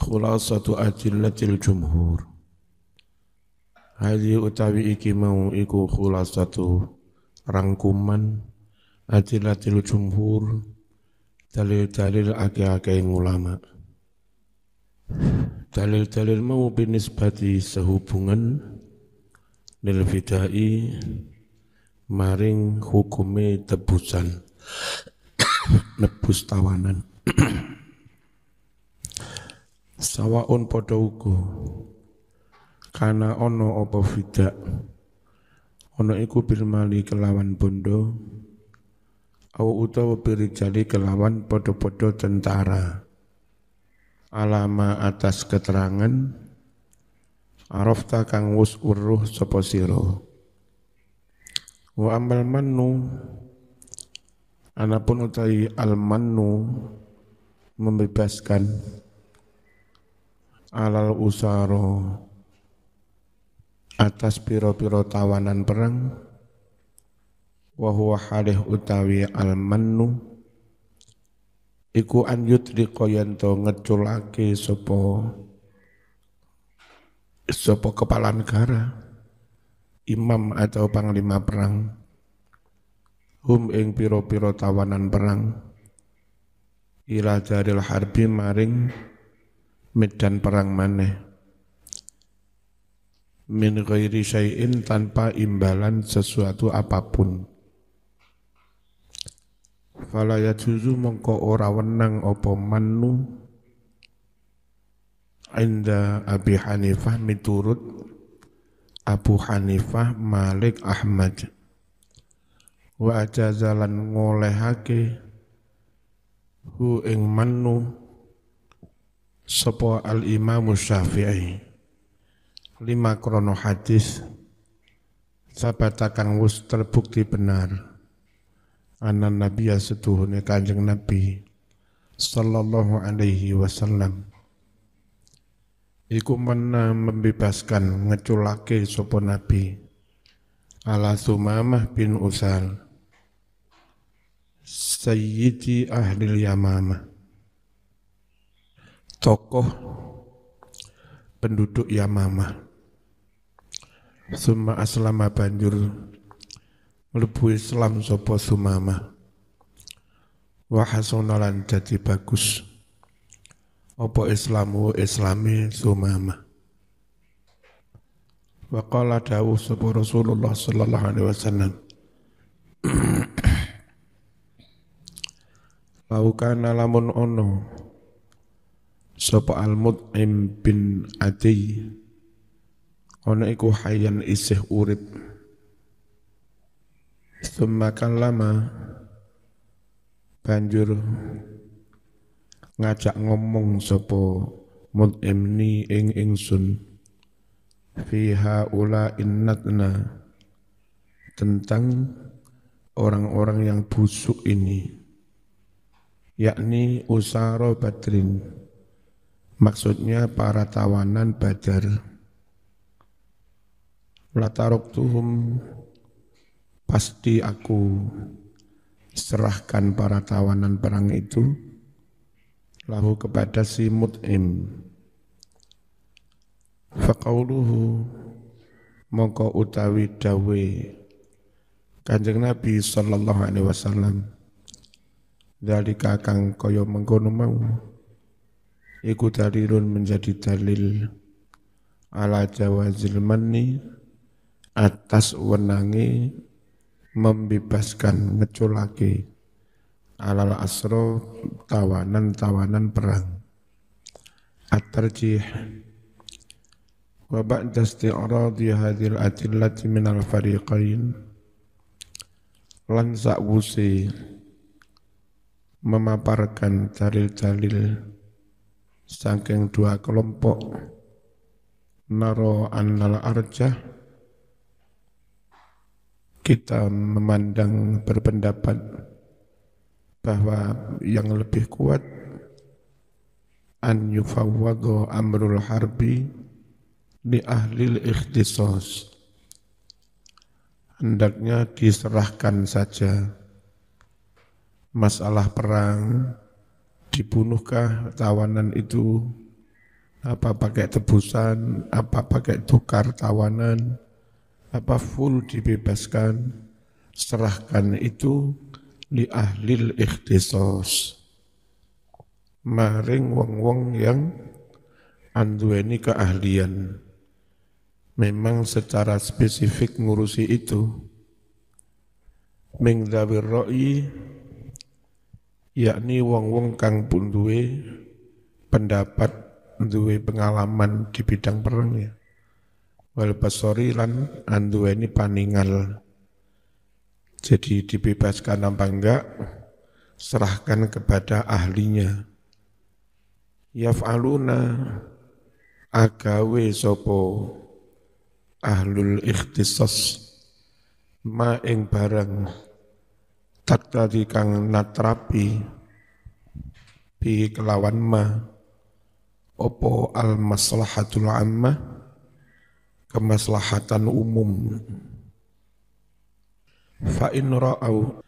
Khulasatu adillatil jumhur. Hadhi utawi iki mau iku khulasatu rangkuman adillatil jumhur, dalil-dalil ake-ake ulama. Dalil-dalil mau binisbati sehubungan lil bidai maring hukume tebusan nebus tawanan. Sawaun padha uga kana ana apa fidak ana iku bil mali kelawan bondo au utawa birijali kelawan padha-padha tentara alama atas keterangan arafta kang wus weruh sapa sira wa amal mannu anapun utawi al mannu membebaskan alal usaro atas piro-piro tawanan perang wa huwa halih utawi al mannu iku an yudriqa yanto ngeculake sapa kepala negara imam atau panglima perang hum ing piro-piro tawanan perang ila daril harbi maring medan perang maneh min ghairi syai'in tanpa imbalan sesuatu apapun. Fala yajuzu mongko ora wenang apa mannu inda Abi Hanifah miturut Abu Hanifah Malik Ahmad wa ajazalan ngolehake hu ing mannu sapa al-Imam Syafi'i lima krono hadis sabatakan wus terbukti benar anan nabiya setuhune kanjeng Nabi sallallahu alaihi wasallam iku mena membebaskan ngeculake sapa Nabi ala Sumamah bin Usal sayyidi ahlil Yamamah tokoh penduduk Yamamah. Summa aslama banjur mlebu Islam sapa Sumamah. Wa hasonalan dadi bagus apa islami Sumamah. Wa qala dawuh sapa Rasulullah sallallahu alaihi wasallam Laukana lamun ono sapa al-Mut'im bin Adi ana iku hayyan isih urip summa kallama banjur ngajak ngomong sapa Mut'im ni ing ingsun fiha ula innatna tentang orang-orang yang busuk ini yakni usara Badrin maksudnya para tawanan Badar. Lataroktuhum pasti aku serahkan para tawanan perang itu lahu kepada si Mut'im. Faqauluhu mongko utawi dawe Kanjeng Nabi sallallahu alaihi wasallam dalika kang kaya mengkono mau iku dalilun menjadi dalil ala jawazil manni atas wenange membebaskan ngeculake alal asro tawanan-tawanan perang at-tarjih wa ba'da isti'radi hadhil adillati minal fariqain lan sakwuse memaparkan dalil-dalil saking dua kelompok naro annal arjah kita memandang berpendapat bahwa yang lebih kuat an yufawwadhu amrul harbi li ahlil ikhtisas hendaknya diserahkan saja masalah perang, dibunuhkah tawanan itu apa pakai tebusan, apa pakai tukar tawanan, apa full dibebaskan, serahkan itu li ahlil ikhtisos, maring wong-wong yang anduweni keahlian, memang secara spesifik ngurusi itu. Ming dzawir ra'i, yakni wong-wong kang pun duwe pendapat, duwe pengalaman di bidang perang ya. Wal basori lan anduweni paningal. Jadi dibebaskan apa enggak, serahkan kepada ahlinya. Yaf'aluna agawe sopo ahlul ikhtisas ma ing barang tak tadi kang natrapi bi kelawan ma opo al maslahatul ammah, kemaslahatan umum. Fa in ra'au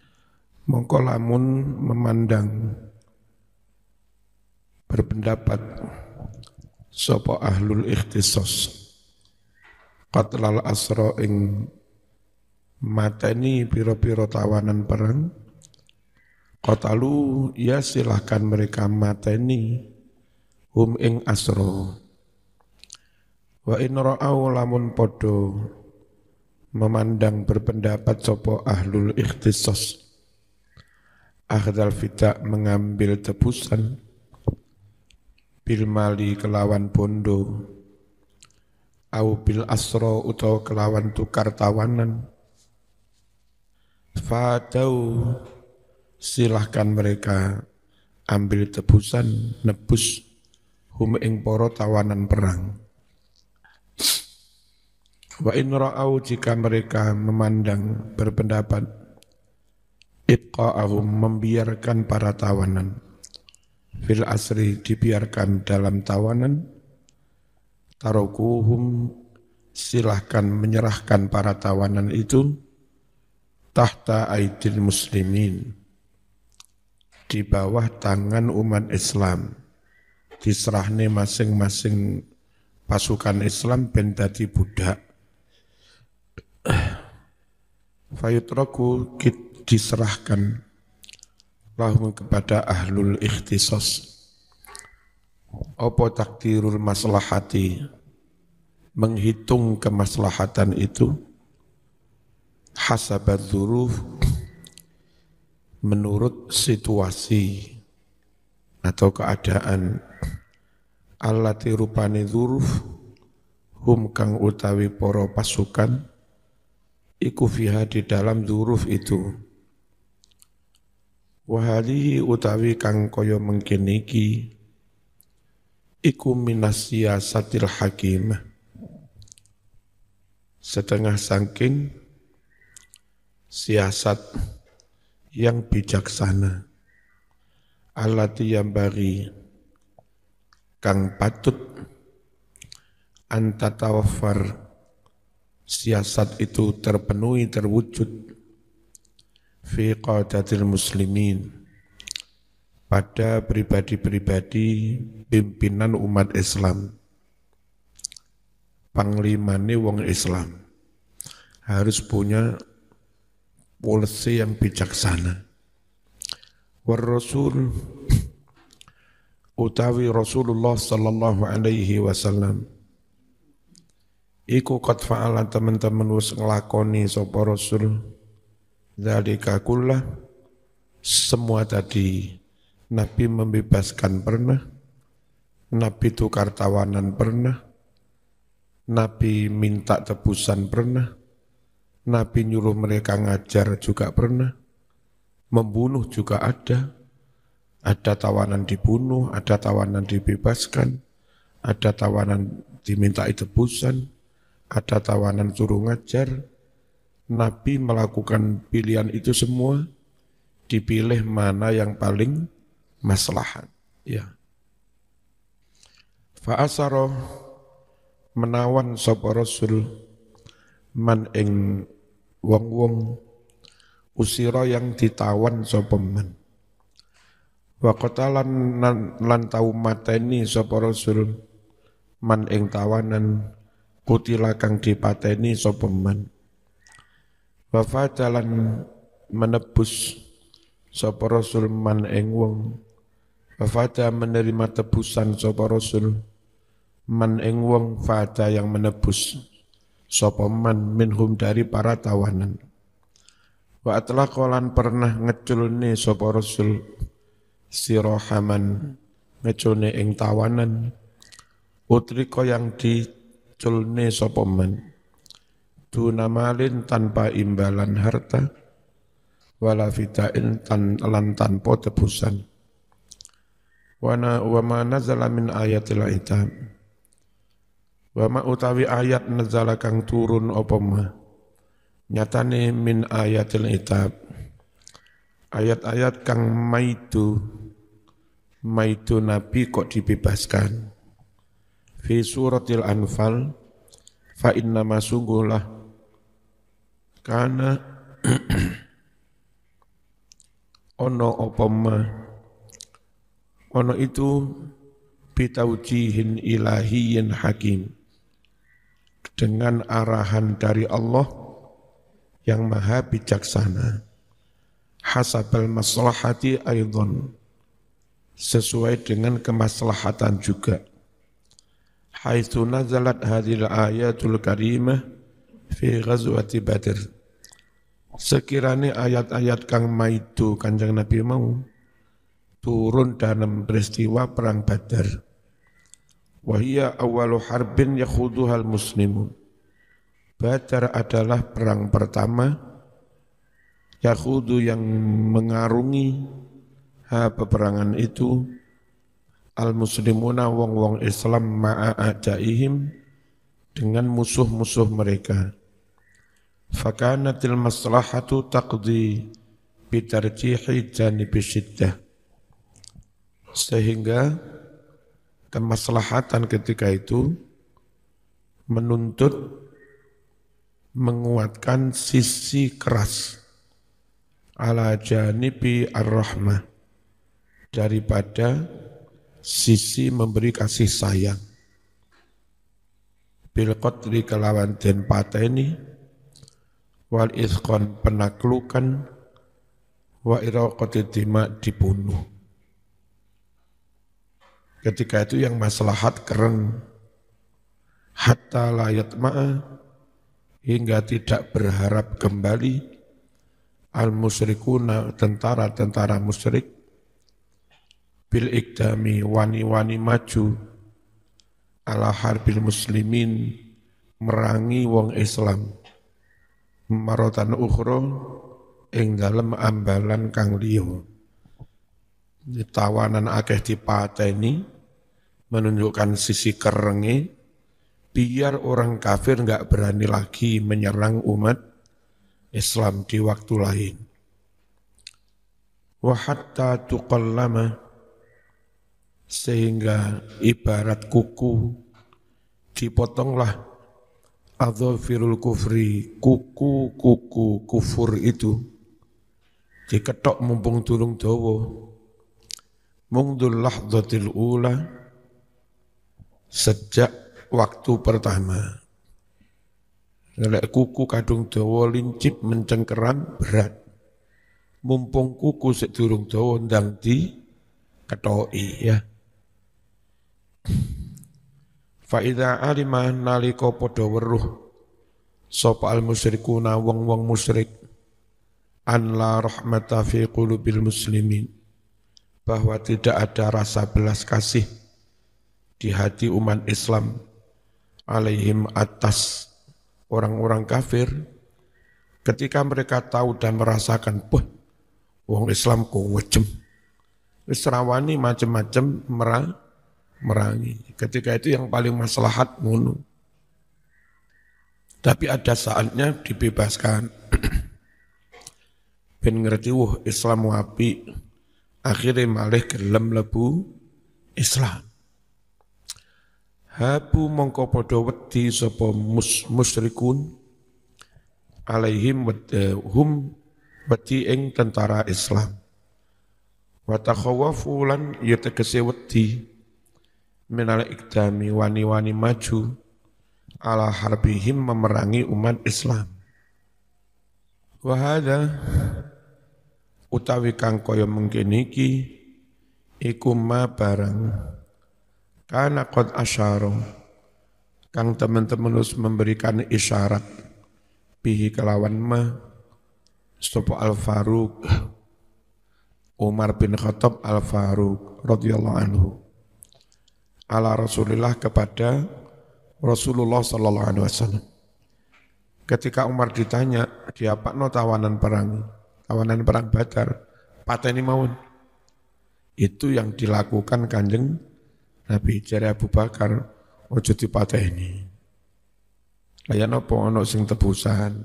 mongko lamun memandang, berpendapat sapa ahlul ikhtisas qatlal asra ing mateni pira-pira tawanan perang, qatalu ya silahkan mereka mateni hum ing asra. Wa in ra'au lamun podo memandang, berpendapat sapa ahlul ikhtisas akhdal fita mengambil tebusan bil mali kelawan bondo au bil asro utawa kelawan tukar tawanan, fadau silahkan mereka ambil tebusan, nebus hum ing poro tawanan perang. Wa in ra'au jika mereka memandang, berpendapat ibqa'ahum membiarkan para tawanan, fil asri dibiarkan dalam tawanan, tarokuhum silahkan menyerahkan para tawanan itu tahta aidil muslimin, di bawah tangan umat Islam, diserahne masing-masing pasukan Islam ben dadi budak. Fayutraku diserahkan lahum kepada ahlul ikhtisas apa takdirul maslahati, menghitung kemaslahatan itu, hasabat dzuruf menurut situasi atau keadaan, allati rupani dzuruf hum kang utawi poro pasukan iku fiha di dalam dzuruf itu. Wahalihi utawi kang kaya mengkene iki iku minas siyasatil hakimah, setengah saking siasat yang bijaksana, allati yang bari kang patut antatawafar siasat itu terpenuhi, terwujud fi qadatil muslimin pada pribadi-pribadi pimpinan umat Islam, panglimane wong Islam harus punya polisi yang bijaksana. War Rasul utawi Rasulullah sallallahu alaihi wasallam iku qad fa'ala teman-teman wis nglakoni sapa Rasul dzalika kullah, semua tadi. Nabi membebaskan pernah, Nabi tukar tawanan pernah, Nabi minta tebusan pernah, Nabi nyuruh mereka ngajar juga pernah, membunuh juga ada tawanan dibunuh, ada tawanan dibebaskan, ada tawanan dimintai tebusan, ada tawanan suruh ngajar. Nabi melakukan pilihan itu semua, dipilih mana yang paling maslahat. Ya. Fa'asaro menawan sapa Rasul man ing wong-wong usira yang ditawan sapa man. Wa qatalan lan tau mateni sapa Rasul man ing tawanan kutila kang dipateni sapa man wa fadalan menebus sapa rasul man ing wong wa fada menerima tebusan sapa rasul man ing wong fada yang menebus sapa man minhum dari para tawanan wa atlaqalan pernah ngeculne sapa rasul sirohaman ngeculne ing tawanan utriko yang diculne sapa man dunamalin tanpa imbalan harta wala fitain lan tanpa tebusan wa ma nazala min ayatil itab wa ma utawi ayat nazala kang turun apa ma nyatane min ayatil itab ayat-ayat kang maitu nabi kok dibebaskan fi suratil anfal fa inna masunggulah kana ono apa ma ono itu bitaujihin ilahiyin hakim dengan arahan dari Allah yang maha bijaksana hasabal maslahati aidon sesuai dengan kemaslahatan juga haitsu nazalat hadhil ayatul karimah fi ghazwati badr sekiranya ayat-ayat kang maitu kanjeng Nabi mau turun dalam peristiwa perang Badar wa hiya awwalu harbin yakhuduhal muslimun Badar adalah perang pertama Yahudu yang mengarungi peperangan itu al-muslimuna wong-wong Islam ma'a'ajaihim dengan musuh-musuh mereka. Fakanatil maslahatu taqdi bitarjihi janibi syiddah. Sehingga kemaslahatan ketika itu menuntut menguatkan sisi keras ala janibi ar-rahmah daripada sisi memberi kasih sayang bil qatli kelawan den pateni wal izqan penaklukan wa iraqati dima dibunuh ketika itu yang maslahat keren hatta la yatma'a hingga tidak berharap kembali al-musyrikuna tentara-tentara musyrik bil ikdami wani-wani maju ala harbil muslimin merangi wong Islam marotan ukhra ing dalem ambalan kang liya tawanan akeh dipateni menunjukkan sisi kerenge biar orang kafir enggak berani lagi menyerang umat Islam di waktu lain. Wa hatta tuqallama sehingga ibarat kuku dipotonglah adzafirul kufri kuku-kuku kufur itu diketok mumpung durung dawa mungdul lahdhatil ula sejak waktu pertama. Nek kuku kadung dawa lincip mencengkeram berat. Mumpung kuku sik durung dawa ndang diketoki ya. Fa idza alima nalika padha weruh sapa al musyrikuna wong-wong musyrik an la rahmata fi qulubil muslimin bahwa tidak ada rasa belas kasih di hati umat Islam alaihim atas orang-orang kafir ketika mereka tahu dan merasakan wong Islam kok wejem wis rawani macam-macam merangi ketika itu yang paling maslahat ngono tapi ada saatnya dibebaskan ben ngerti Islam wapi akhirnya malih gelem lebu Islam habu mongko padha wedi sapa musyrikun alaihim hum wedi ing tentara Islam wa takhawafu lan yategese wedi minal ikdami wani-wani maju ala harbihim memerangi umat Islam. Wa hadza utawi kang kaya mengkene iki iku ma barang kana qad asyara kang teman-teman harus memberikan isyarat bihi kelawan ma sapa Al-Faruq Umar bin Khattab Al-Faruq radhiyallahu anhu ala Rasulillah kepada Rasulullah sallallahu alaihi wasallam. Ketika Umar ditanya, diapakno tawanan perang Badar, pateni mawon. Itu yang dilakukan Kanjeng Nabi jare Abu Bakar, ojo dipateni. Kaya napa ana sing tebusan.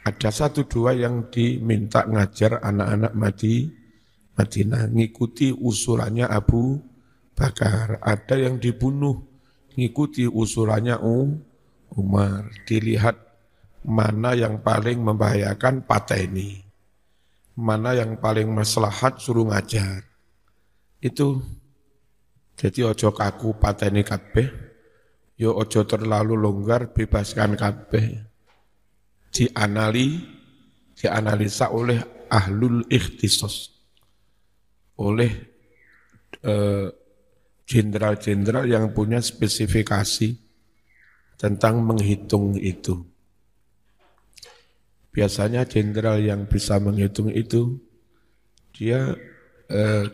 Ada 1-2 yang diminta ngajar anak-anak Madinah, ngikuti usulannya Abu Bakar. Ada yang dibunuh, ngikuti usulannya Umar. Dilihat mana yang paling membahayakan pateni, mana yang paling maslahat suruh ngajar. Itu jadi ojo kaku pateni kabeh, yo ojo terlalu longgar bebaskan kabeh. Dianalisa oleh ahlul ikhtisas, oleh jenderal-jenderal yang punya spesifikasi tentang menghitung itu. Biasanya jenderal yang bisa menghitung itu, dia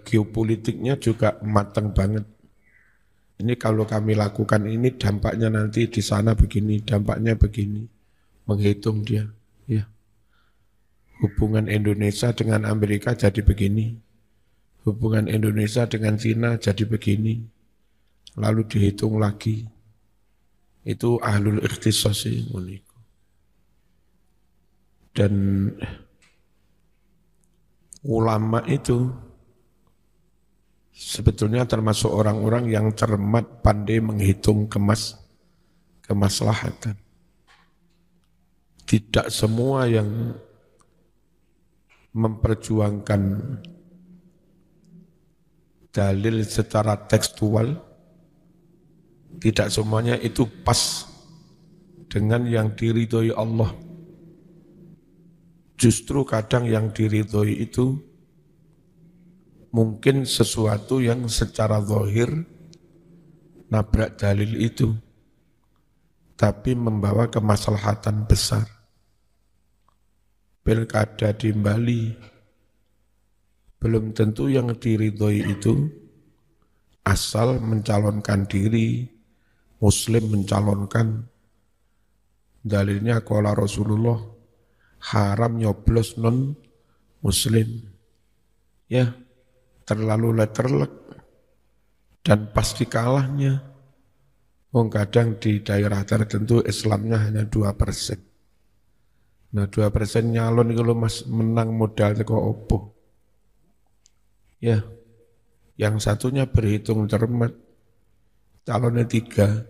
geopolitiknya juga matang banget. Ini kalau kami lakukan ini dampaknya nanti di sana begini, dampaknya begini. Menghitung dia. Ya. Hubungan Indonesia dengan Amerika jadi begini. Hubungan Indonesia dengan Cina jadi begini. Lalu dihitung lagi. Itu ahlul ikhtisas ini. Dan ulama itu sebetulnya termasuk orang-orang yang cermat, pandai menghitung kemaslahatan. Tidak semua yang memperjuangkan dalil secara tekstual, tidak semuanya itu pas dengan yang diridhoi Allah. Justru kadang yang diridhoi itu mungkin sesuatu yang secara zahir nabrak dalil itu, tapi membawa kemaslahatan besar. Pilkada di Bali, belum tentu yang diridhoi itu asal mencalonkan diri, Muslim mencalonkan, dalilnya qala Rasulullah, haram nyoblos non Muslim. Ya, terlalu letterlek dan pasti kalahnya. Kadang di daerah tertentu Islamnya hanya 2%. Nah 2% nyalon kalau mas menang modal teko opo. Ya, yang satunya berhitung cermat, calonnya 3.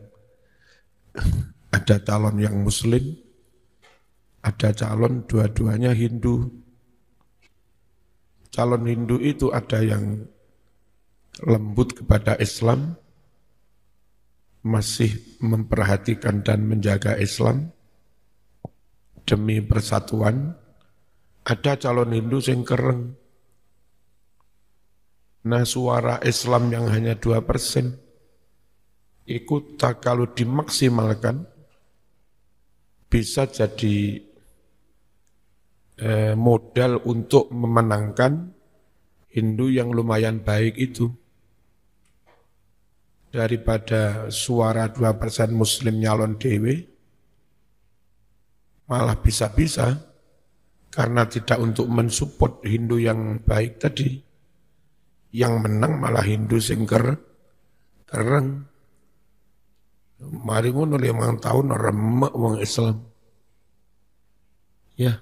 Ada calon yang Muslim, ada calon dua-duanya Hindu. Calon Hindu itu ada yang lembut kepada Islam, masih memperhatikan dan menjaga Islam demi persatuan. Ada calon Hindu yang kereng. Nah suara Islam yang hanya 2%, ikut kalau dimaksimalkan, bisa jadi modal untuk memenangkan Hindu yang lumayan baik itu. Daripada suara 2% Muslim nyalon dewe, malah bisa-bisa karena tidak untuk mensupport Hindu yang baik tadi, yang menang malah Hindu sing kereng. Mari ngono 5 tahun remek wong Islam. Ya.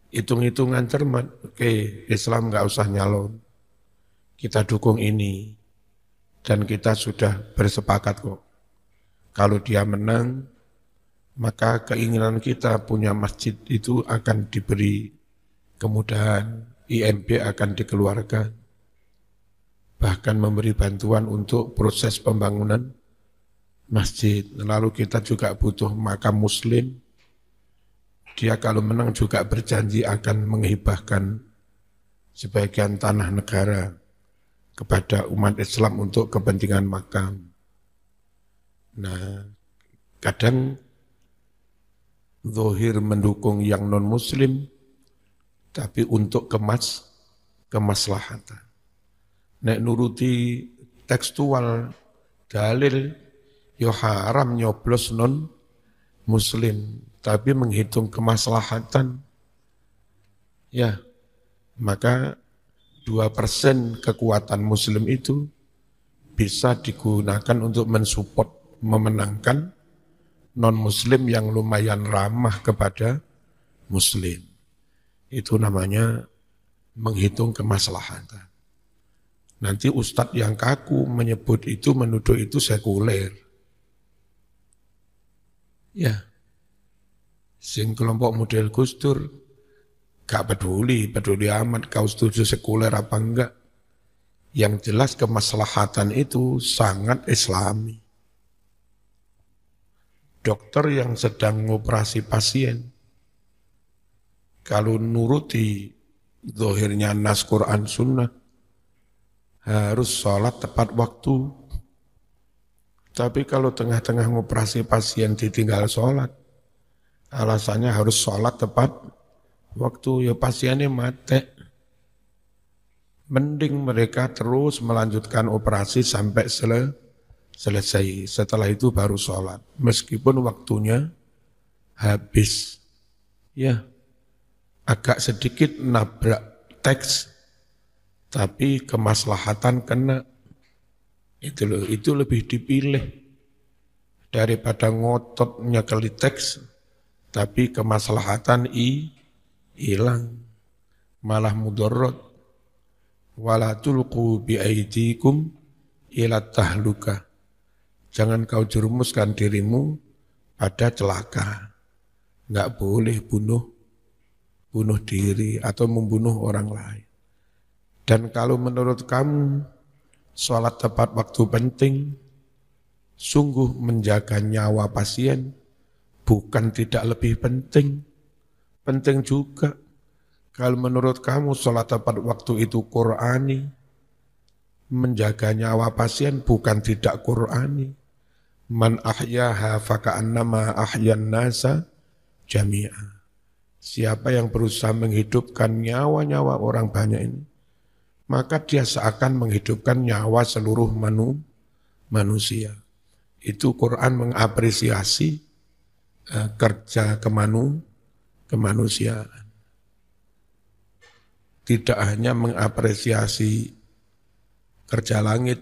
Hitung-hitungan cermat, oke, Islam nggak usah nyalon, kita dukung ini, dan kita sudah bersepakat kok. Kalau dia menang, maka keinginan kita punya masjid itu akan diberi kemudahan, IMB akan dikeluarkan. bahkan memberi bantuan untuk proses pembangunan masjid. Lalu kita juga butuh makam muslim. Dia kalau menang juga berjanji akan menghibahkan sebagian tanah negara kepada umat Islam untuk kepentingan makam. Nah, kadang zahir mendukung yang non-muslim, tapi untuk kemaslahatan. Nek nuruti tekstual dalil, yo haram nyoblos non-muslim, tapi menghitung kemaslahatan, ya, maka 2% kekuatan muslim itu bisa digunakan untuk mensupport, memenangkan non-muslim yang lumayan ramah kepada muslim. Itu namanya menghitung kemaslahatan. Nanti ustadz yang kaku menyebut itu, menuduh itu sekuler. Ya, sing kelompok model Gus Dur gak peduli amat kau setuju sekuler apa enggak. Yang jelas kemaslahatan itu sangat islami. Dokter yang sedang ngoperasi pasien, kalau nuruti zahirnya nas Quran Sunnah, harus sholat tepat waktu. Tapi kalau tengah-tengah ngoperasi pasien ditinggal sholat, alasannya harus sholat tepat waktu, ya pasiennya mati. Mending mereka terus melanjutkan operasi sampai selesai. Setelah itu baru sholat. Meskipun waktunya habis. Ya, agak sedikit nabrak teks, tapi kemaslahatan kena. Itu lebih dipilih daripada ngotot nyekeli teks, tapi kemaslahatan hilang, malah mudarat. Wala tulqu biaidikum ila tahluka. Jangan kau jerumuskan dirimu pada celaka. Enggak boleh bunuh diri atau membunuh orang lain. Dan kalau menurut kamu sholat tepat waktu penting, sungguh menjaga nyawa pasien bukan tidak lebih penting. Penting juga. Kalau menurut kamu sholat tepat waktu itu Qur'ani, menjaga nyawa pasien bukan tidak Qur'ani. Man ahyaha faka'annama ahyan nasa jami'a. Siapa yang berusaha menghidupkan nyawa-nyawa orang banyak ini, maka dia seakan menghidupkan nyawa seluruh manusia. Itu Quran mengapresiasi kerja kemanusiaan. Tidak hanya mengapresiasi kerja langit,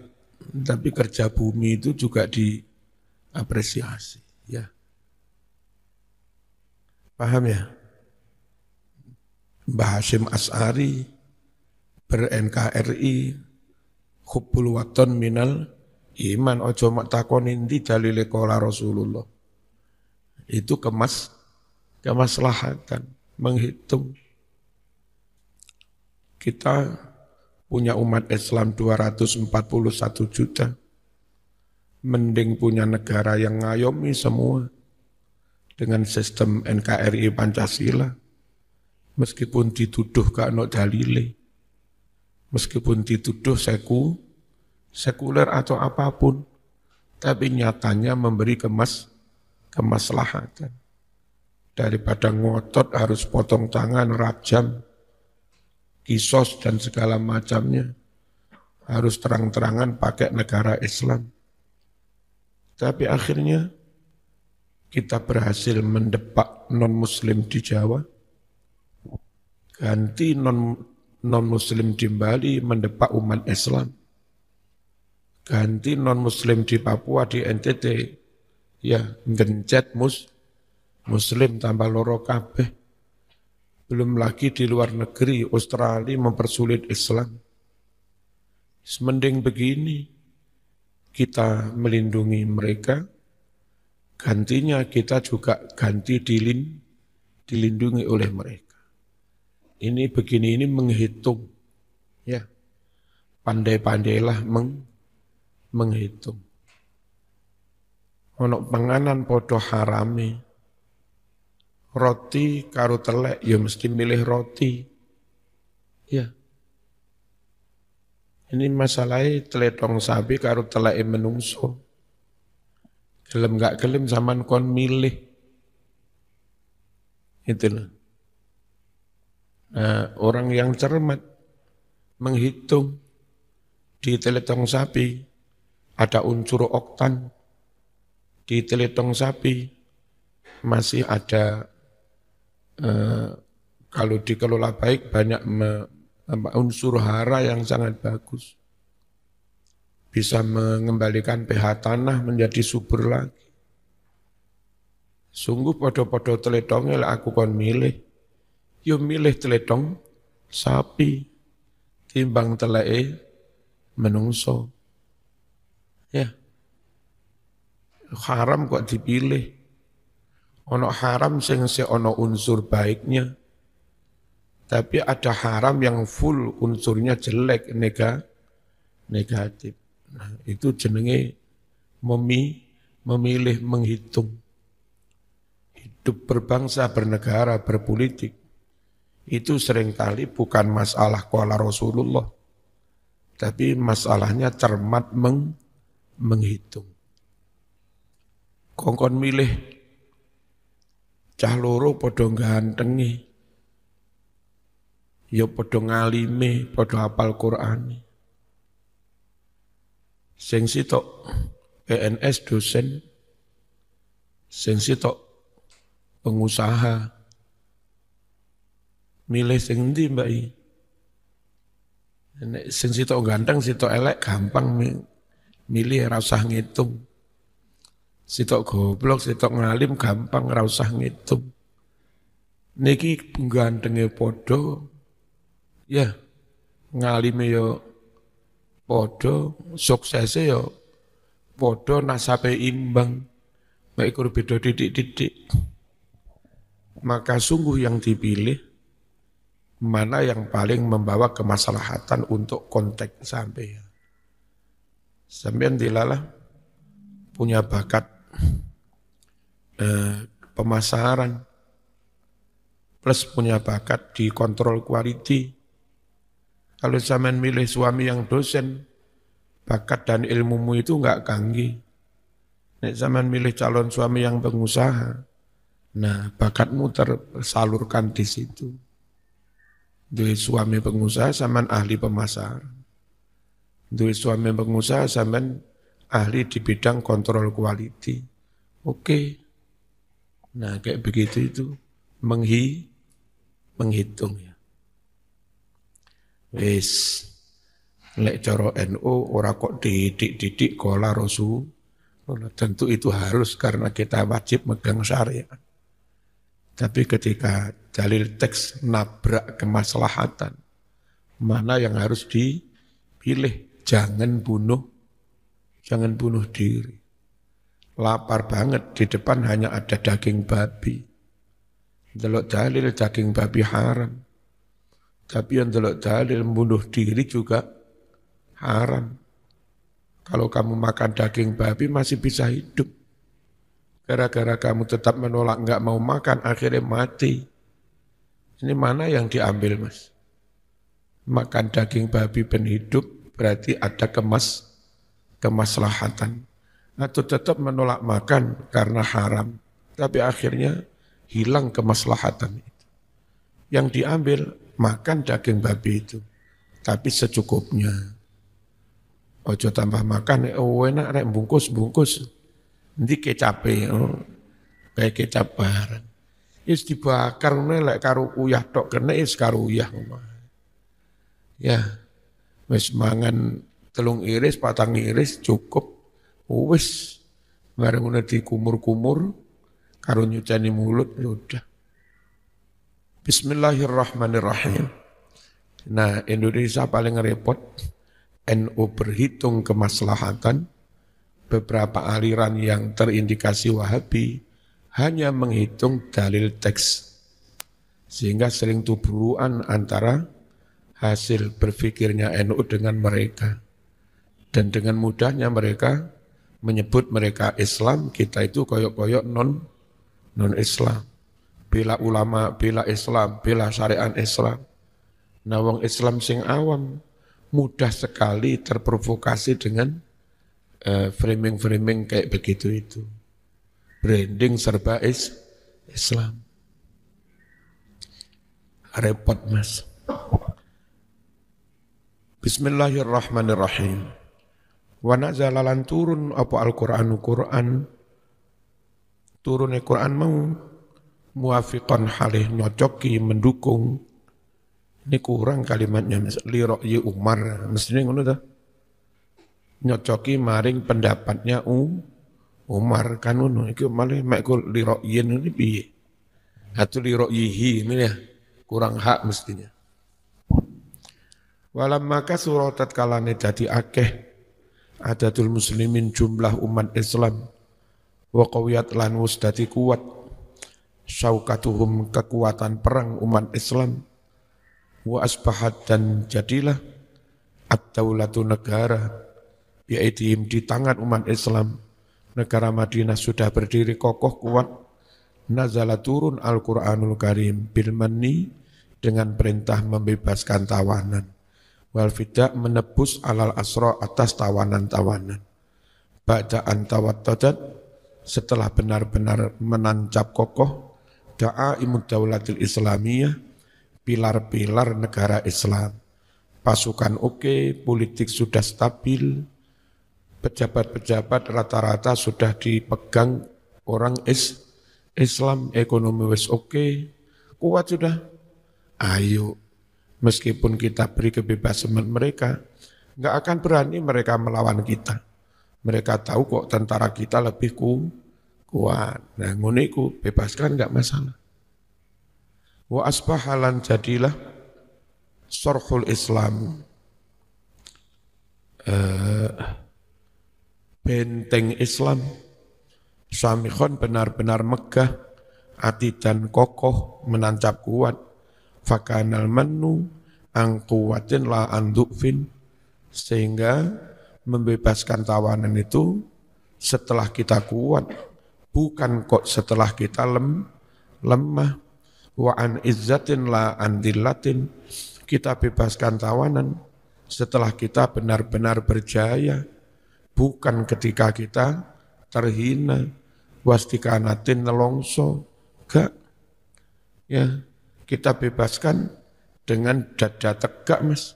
tapi kerja bumi itu juga diapresiasi. Ya, paham ya? Mbah Hashim As'ari ber-NKRI, hubbul waton minal iman, ojo mak takonin di dalile qala Rasulullah. Itu kemaslahatan, menghitung. Kita punya umat Islam 241 juta, mending punya negara yang ngayomi semua dengan sistem NKRI Pancasila, meskipun dituduh gak ono dalile, meskipun dituduh sekuler atau apapun, tapi nyatanya memberi kemaslahatan. Daripada ngotot harus potong tangan, rajam, kisos dan segala macamnya, harus terang-terangan pakai negara Islam. Tapi akhirnya kita berhasil mendepak non-muslim di Jawa, ganti non-muslim di Bali mendepak umat Islam, ganti non-muslim di Papua, di NTT, ya gencet muslim tambah loro kabeh. Belum lagi di luar negeri, Australia mempersulit Islam. Semending begini, kita melindungi mereka, gantinya kita juga ganti dilindungi oleh mereka. Ini begini, ini menghitung. Ya, pandai-pandailah menghitung. Ono panganan podo harame, roti karo telek, ya mesti milih roti. Ya. Ini masalahnya teletong sapi karo telek menungso. Gelem gak gelem zaman kon milih. Itulah. Nah, orang yang cermat menghitung di teletong sapi ada unsur oktan. Di teletong sapi masih ada kalau dikelola baik banyak unsur hara yang sangat bagus. Bisa mengembalikan pH tanah menjadi subur lagi. Sungguh podo-podo teletongnya lah aku kon milih. Yo milih teletong sapi timbang teleke menungso. Ya. Haram kok dipilih. Ono haram sing ono unsur baiknya. Tapi ada haram yang full unsurnya jelek, negatif. Nah, itu jenenge memilih menghitung. Hidup berbangsa, bernegara, berpolitik. Itu seringkali bukan masalah qala Rasulullah. Tapi masalahnya cermat menghitung. Kongkon milih cah loro padha gantengi. Ya padha ngalime, padha hafal Qur'ane. Sing sitok PNS dosen, sing sitok pengusaha. Milih sing endi, Mbak I? Nek sing sitok ganteng, sitok elek gampang milih ora usah ngitung. Sitok goblok, sitok ngalim gampang ora usah ngitung. Niki gantenge padha ya ngalime yo padha, suksese yo padha, nasabe imbang. Mek iku beda titik-titik. Maka sungguh yang dipilih mana yang paling membawa kemaslahatan untuk konteks sampean. Sampean dilalah punya bakat pemasaran plus punya bakat di kontrol quality. Kalau sampean milih suami yang dosen, bakat dan ilmumu itu enggak kanggi. Nek sampean milih calon suami yang pengusaha, nah bakatmu tersalurkan di situ. Duit suami pengusaha sampean ahli pemasaran. Duit suami pengusaha sampean ahli di bidang kontrol quality. Oke. Nah, kayak begitu itu menghitung ya. Wis lek cara NU ora kok didik qala Rasul. Tentu itu harus karena kita wajib megang syariat. Tapi ketika dalil teks nabrak kemaslahatan, mana yang harus dipilih? Jangan bunuh diri. Lapar banget, di depan hanya ada daging babi. Delok dalil daging babi haram. Tapi yang delok dalil bunuh diri juga haram. Kalau kamu makan daging babi masih bisa hidup. Gara-gara kamu tetap menolak enggak mau makan, akhirnya mati. Ini mana yang diambil, Mas? Makan daging babi ben hidup berarti ada kemaslahatan. Atau tetap menolak makan karena haram. Tapi akhirnya hilang kemaslahatan itu. Yang diambil makan daging babi itu. Tapi secukupnya. Ojo tambah makan, enak rek bungkus. Nanti kecape, kayak kecap barang. Is dibakar lek karo uyah tok kena is karo uyah. Ya, wis mangan 3 iris, 4 iris cukup. Wis bareng ngono dikumur-kumur karo nyucani mulut udah. Bismillahirrahmanirrahim. Nah, Indonesia paling repot. NU berhitung kemaslahatan. Beberapa aliran yang terindikasi Wahabi hanya menghitung dalil teks. Sehingga sering tuburuan antara hasil berpikirnya NU dengan mereka. Dan dengan mudahnya mereka menyebut mereka Islam, kita itu koyok-koyok non-Islam. Bela ulama, bela Islam, bela syariat Islam. Nah, wong Islam sing awam mudah sekali terprovokasi dengan framing-framing kayak begitu itu. Branding serba Islam. Repot, Mas. Bismillahirrahmanirrahim. Wa nazala lan turun apa Al-Qur'anu Qur'an. Turune Qur'an mau muafiqan halih nyocoki mendukung. Ini kurang kalimatnya, Mas. Li ra'yi Umar. Mestinya ngono ta? Nyocoki maring pendapatnya Umar kan ngono. Iki malah mek li ra'yin ini piye? Atau li ra'yihi ini ya. Kurang hak mestinya. Walam maka suratat kalane dadi akeh adatul muslimin jumlah umat Islam wa qawiyat lan wis dadi kuat syaukatuhum kekuatan perang umat Islam wa asbahat dan jadilah ad-daulatu negara biaidihim di tangan umat Islam negara Madinah sudah berdiri kokoh kuat nazala turun Al-Qur'anul Karim bil manni dengan perintah membebaskan tawanan wal fida menebus alal asra atas tawanan-tawanan ba'da antawattadat setelah benar-benar menancap kokoh da'aimud daulatil islamiyah pilar-pilar negara Islam pasukan oke, politik sudah stabil pejabat-pejabat rata-rata sudah dipegang orang Islam, ekonomi wis oke, kuat sudah. Ayo, meskipun kita beri kebebasan mereka, nggak akan berani mereka melawan kita. Mereka tahu kok tentara kita lebih kuat. Nah, nguniku bebaskan nggak masalah. Wa asbahalan jadilah sorhul Islam, benteng Islam, Syamikhon benar-benar megah, hati dan kokoh, menancap kuat. Fakanal manu angkuwatin la andukfin. Sehingga membebaskan tawanan itu setelah kita kuat, bukan kok setelah kita lemah. Wa an izzatin la andillatin. Kita bebaskan tawanan setelah kita benar-benar berjaya, bukan ketika kita terhina, wastikanatin nelongso, gak. Ya, kita bebaskan dengan dada tegak, Mas.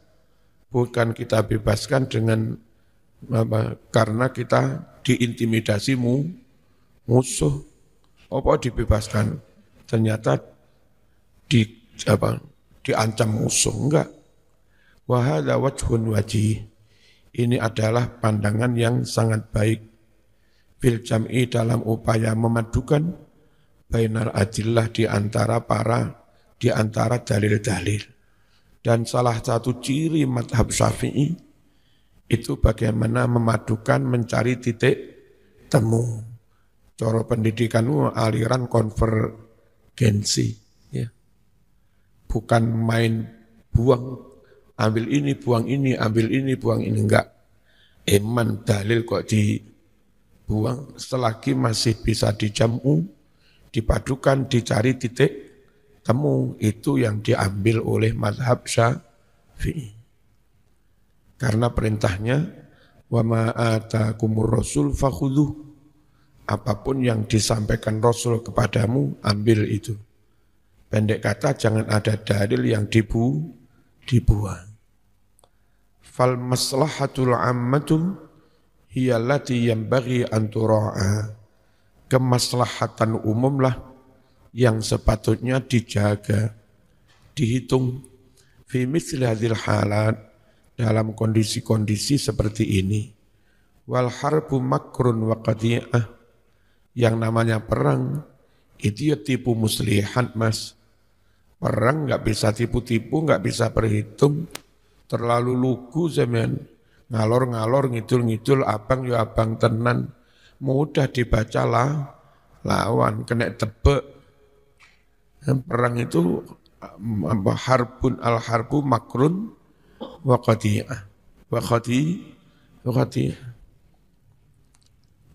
Bukan kita bebaskan dengan karena kita diintimidasi musuh. Apa dibebaskan? Ternyata diancam musuh, enggak. Wa hadza wajhun wajih. Ini adalah pandangan yang sangat baik. Fil jam'i dalam upaya memadukan bainar adillah di antara dalil-dalil. Dan salah satu ciri madhab Syafi'i itu bagaimana memadukan mencari titik temu. Cara pendidikanmu aliran konvergensi, ya. Bukan main buang, ambil ini, buang ini, ambil ini, buang ini, enggak. Eman dalil kok dibuang, selagi masih bisa dijamu, dipadukan, dicari titik temu, itu yang diambil oleh mazhab Syafi'i. Karena perintahnya, wa ma atakumur rasul fakhudhuh, apapun yang disampaikan Rasul kepadamu, ambil itu. Pendek kata, jangan ada dalil yang dibuang. Fal maslahatul ammatu hiyallati yanbaghi an tura'a. Kemaslahatan umumlah yang sepatutnya dijaga, dihitung. Fi mithli hadhil halat, dalam kondisi-kondisi seperti ini. Wal harbu makrun wa qadi'ah, yang namanya perang itu ya tipu muslihat, Mas. Perang nggak bisa tipu-tipu, nggak bisa perhitung, terlalu lugu zaman, ngalor-ngalor, ngidul-ngidul, abang ya abang tenan, mudah dibaca lah, lawan, kena tebek. Perang itu harbun al-harbu makrun wa qati'ah. Wa qati'ah.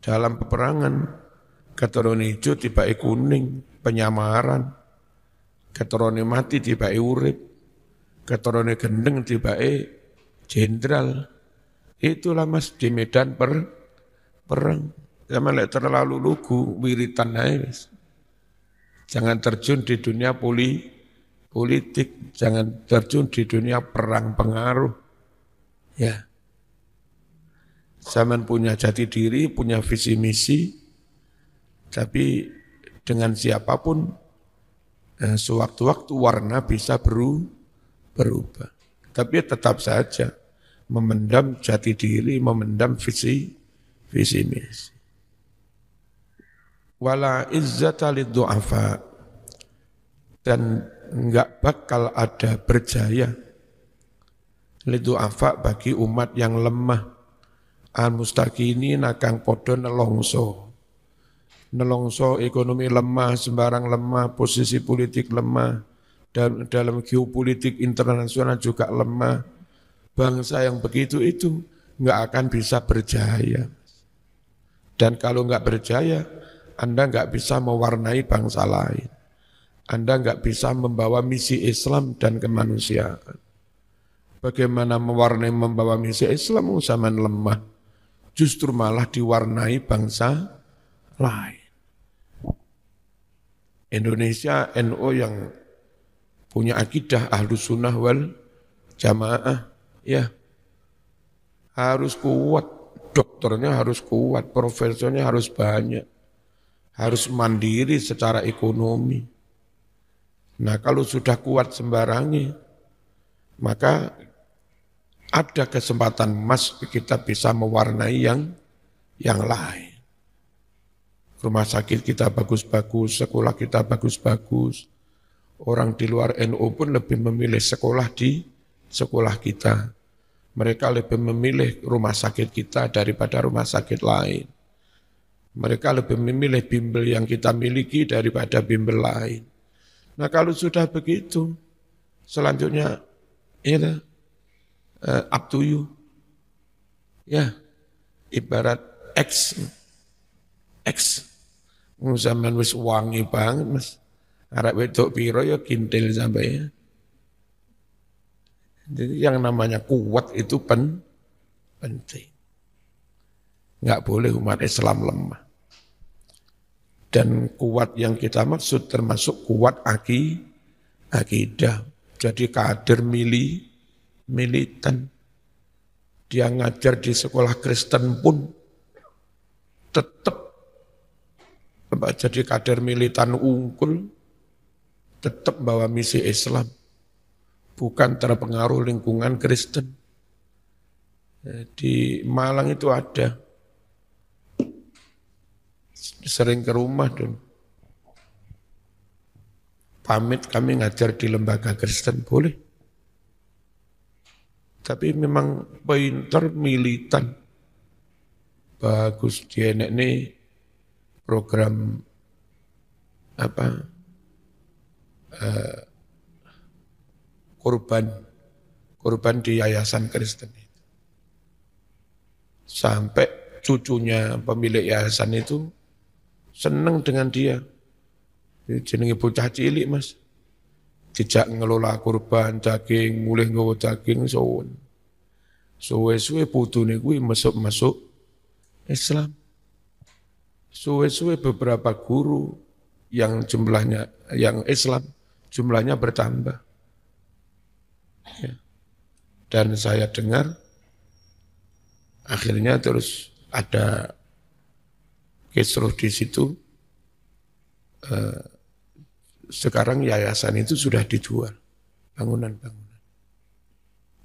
Dalam peperangan keturune ijo tibake kuning, penyamaran. Keturune mati tibake urip. Keturune gendeng tibake jenderal. Itulah Mas di medan perang. Zaman lek terlalu lugu wiritan ae wis. Jangan terjun di dunia politik, jangan terjun di dunia perang pengaruh. Ya. Zaman punya jati diri, punya visi misi, tapi dengan siapapun sewaktu-waktu warna bisa berubah. Tapi tetap saja memendam jati diri, memendam visi misi. Wala izzata liddu'afa, dan enggak bakal ada berjaya liddu'afa bagi umat yang lemah. Al-mustaqini nakang podo nelongso ekonomi lemah, sembarang lemah, posisi politik lemah, dan dalam geopolitik internasional juga lemah. Bangsa yang begitu itu enggak akan bisa berjaya. Dan kalau enggak berjaya, Anda enggak bisa mewarnai bangsa lain. Anda enggak bisa membawa misi Islam dan kemanusiaan. Bagaimana membawa misi Islam zaman lemah? Justru malah diwarnai bangsa lain. Indonesia NU yang punya akidah Ahlus Sunnah wal Jamaah, ya harus kuat, dokternya harus kuat, profesornya harus banyak, harus mandiri secara ekonomi. Nah kalau sudah kuat sembarangi, maka ada kesempatan emas kita bisa mewarnai yang lain. Rumah sakit kita bagus-bagus, sekolah kita bagus-bagus. Orang di luar NU pun lebih memilih sekolah di sekolah kita. Mereka lebih memilih rumah sakit kita daripada rumah sakit lain. Mereka lebih memilih bimbel yang kita miliki daripada bimbel lain. Nah kalau sudah begitu, selanjutnya ya, up to you. Ya, ibarat X. Zaman wis wangi banget Mas. Arek wedok piro ya kintil sampai ya. Jadi yang namanya kuat itu penting. Enggak boleh umat Islam lemah. Dan kuat yang kita maksud termasuk kuat akidah. Jadi kader militan. Dia ngajar di sekolah Kristen pun tetap jadi kader militan unggul, tetap bawa misi Islam. Bukan terpengaruh lingkungan Kristen. Di Malang itu ada. Sering ke rumah dan pamit kami ngajar di lembaga Kristen, boleh. Tapi memang pinter militan. Bagus dia ini program kurban di yayasan Kristen itu. Sampai cucunya pemilik yayasan itu senang dengan dia. Jenenge bocah cilik Mas. Dijak ngelola kurban daging, mulai nggawa daging sowan. Suwe-suwe putune kuwi masuk Islam. Suwe-suwe beberapa guru yang jumlahnya yang Islam jumlahnya bertambah. Ya. Dan saya dengar akhirnya terus ada kisruh di situ. Sekarang yayasan itu sudah dijual, bangunan-bangunan.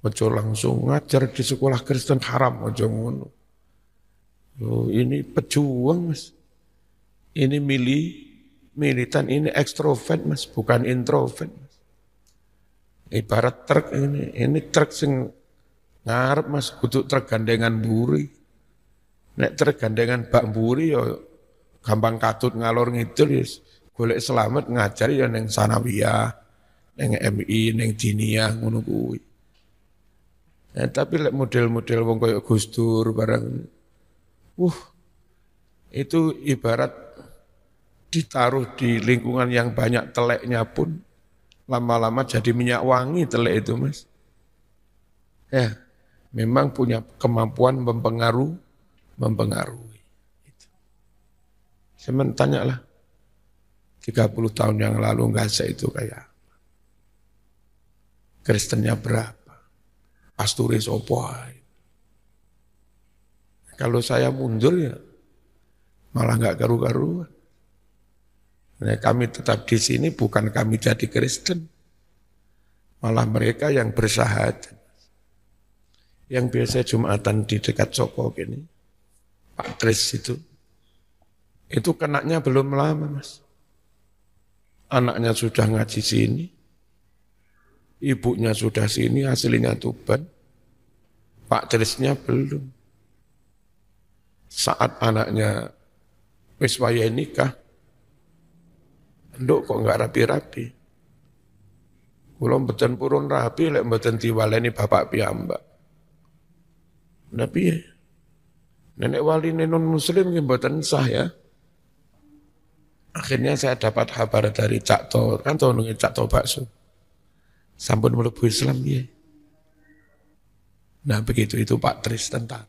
Ojo langsung ngajar di sekolah Kristen haram, ojo ngono. Oh, ini pejuang Mas. Ini militan, ini ekstrovert Mas, bukan introvert Mas. Ibarat truk ini truk sing ngarep Mas, kudu truk gandengan buri. Nek truk gandengan bak buri ya gampang katut ngalor ngidul ya golek selamat ngajar ya ning sanawiyah, neng MI, neng Diniyah ngono kuwi. Nah, tapi lek model-model wong koyo Gus Dur barang itu ibarat ditaruh di lingkungan yang banyak teleknya pun lama-lama jadi minyak wangi telek itu, Mas. Ya, memang punya kemampuan mempengaruhi. Saya tanya lah, 30 tahun yang lalu Gaza itu kayak Kristennya berapa? Pasturis opo. Kalau saya mundur ya malah nggak karu-karuan. Nah, kami tetap di sini bukan kami jadi Kristen, malah mereka yang bersahadat. Yang biasa Jumatan di dekat Soko ini, Pak Tris itu kenaknya belum lama, Mas. Anaknya sudah ngaji sini, ibunya sudah sini, aslinya Tuban, Pak Trisnya belum. Saat anaknya wis wayahe nikah, nduk kok enggak rapi-rapi. Kula mboten purun rapi, lek mboten diwaleni bapak piyambak. Nah piye? Nenek wali non muslim nggih mboten sah ya. Akhirnya saya dapat kabar dari Cak To, kan tahu nunggu Cak To bakso. Sampun mlebu Islam piye. Nah begitu itu Pak Tris tentang